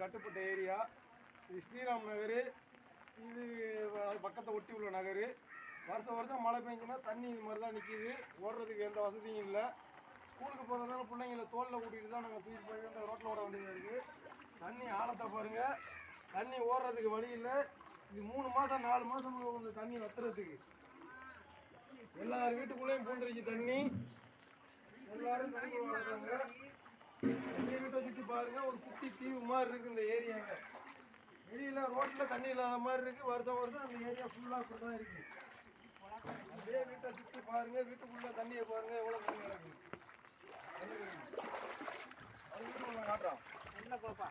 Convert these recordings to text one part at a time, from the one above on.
கட்டுப்பட்ட ஏரியா. இது ஸ்ரீராம் நகர். இது பக்கத்தை ஒட்டி உள்ள நகர். வருஷம் மழை பெஞ்சுன்னா தண்ணி இது மாதிரி தான் நிற்கிது. ஓடுறதுக்கு எந்த வசதியும் இல்லை. ஸ்கூலுக்கு போகிறதால பிள்ளைங்களை தோளில் கூட்டிகிட்டு தான் நாங்கள் தூக்கிட்டு போய் அந்த ரோட்டில் ஓட வேண்டியதாக இருக்குது. தண்ணி ஆழத்தை பாருங்கள். தண்ணி ஓடுறதுக்கு வழி இல்லை. இது 3 மாதம் 4 மாதம் கொஞ்சம் தண்ணி வத்துறதுக்கு. எல்லார் வீட்டுக்குள்ளேயும் பூந்துருச்சு தண்ணி. எல்லாரும் தண்ணி வளர்க்குறாங்க. எங்கள் வீட்டை சுற்றி பாருங்கள், ஒரு குட்டி தீவு மாதிரி இருக்குது இந்த ஏரியாவை. வெளியில் ரோட்டில் தண்ணி இல்லாத மாதிரி இருக்குது. வருஷம் அந்த ஏரியா ஃபுல்லாக இப்படி தான் இருக்குது. அப்படியே வீட்டை சுற்றி பாருங்கள், வீட்டுக்குள்ளே தண்ணியை பாருங்கள், எவ்வளோ தண்ணி கிடக்குது. காட்டுறான் என்ன பாப்பா.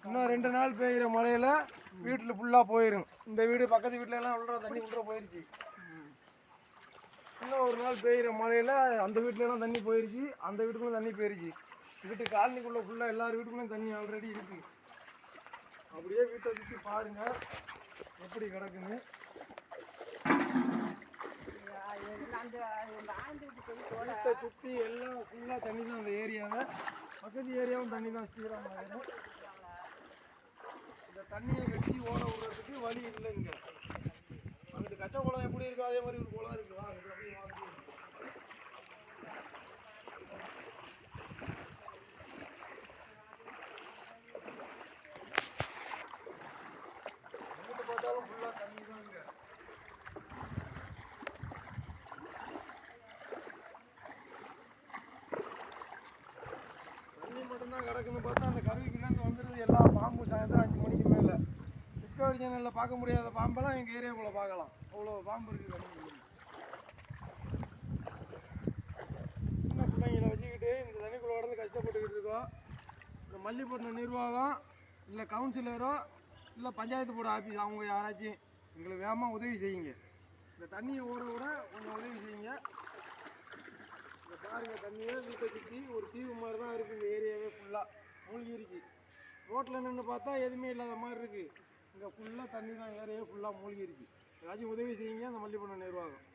இன்னும் 2 நாள் பெய்கிற மழையில வீட்டில் ஃபுல்லாக போயிடும். இந்த வீடு பக்கத்து வீட்டில எல்லாம் உள்ள தண்ணி உள்ள போயிடுச்சு. இன்னும் 1 நாள் பெய்கிற மழையில அந்த வீட்டிலலாம் தண்ணி போயிடுச்சு, அந்த வீட்டுக்குள்ள தண்ணி போயிடுச்சு. வீட்டு காலனிக்குள்ள ஃபுல்லாக எல்லார் வீட்டுக்குள்ளேயும் தண்ணி ஆல்ரெடி இருக்கு. அப்படியே வீட்டை சுற்றி பாருங்க எப்படி கிடக்குன்னு. வீட்டை சுற்றி எல்லாம் ஃபுல்லாக தண்ணி தான். அந்த ஏரியாவை பக்கத்து ஏரியாவும் தண்ணி தான். ஸ்ரீராம் நகர். இந்த தண்ணியை வெட்டி ஓட விடுறதுக்கு வழி இல்லை. இங்கே அங்கிட்டு கச்சா குளம் எப்படி இருக்கோ அதே மாதிரி ஒரு குளம் இருக்குதா. எங்கிட்ட பார்த்தாலும் ஃபுல்லாக தண்ணி தான். இங்கே தண்ணி மட்டும்தான் கிடக்குன்னு பார்த்தா அந்த கருவிக்குள்ளேருந்து வந்துடுது எல்லா பாம்பு. சாயந்தரம் 5 மணிக்கு மேலே டிஸ்கவரி சேனலில் பார்க்க முடியாத பாம்பெல்லாம் எங்கள் ஏரியாவுக்குள்ளே பார்க்கலாம். அவ்வளோ பாம்பு இருக்குது தண்ணிக்குள்ள. சின்ன பிள்ளைங்களை வச்சுக்கிட்டு இந்த தண்ணிக்குள்ளே உடனே கஷ்டப்பட்டுக்கிட்டு இருக்கோம். இந்த மல்லிப்பட்டினம் நிர்வாகம் இல்லை கவுன்சிலரோ இல்லை பஞ்சாயத்து போர்டு ஆஃபீஸ் அவங்க யாராச்சும் எங்களுக்கு வேகமாக உதவி செய்யுங்க. இந்த தண்ணியை ஓட விட கொஞ்சம் உதவி செய்யுங்க. இந்த பாருங்க தண்ணியை வீட்டை சுற்றி ஒரு தீவு மாதிரி தான் இருக்குது. இந்த ஏரியாவே ஃபுல்லாக மூழ்கிருச்சு. ரோட்டில் நின்று பார்த்தா எதுவுமே இல்லாத மாதிரி இருக்குது. இங்கே ஃபுல்லாக தண்ணி தான். ஏரியாவே ஃபுல்லாக மூழ்கிருச்சு. ஏதாச்சும் உதவி செய்யுங்க அந்த மல்லிப்பட்டினம் நிர்வாகம்.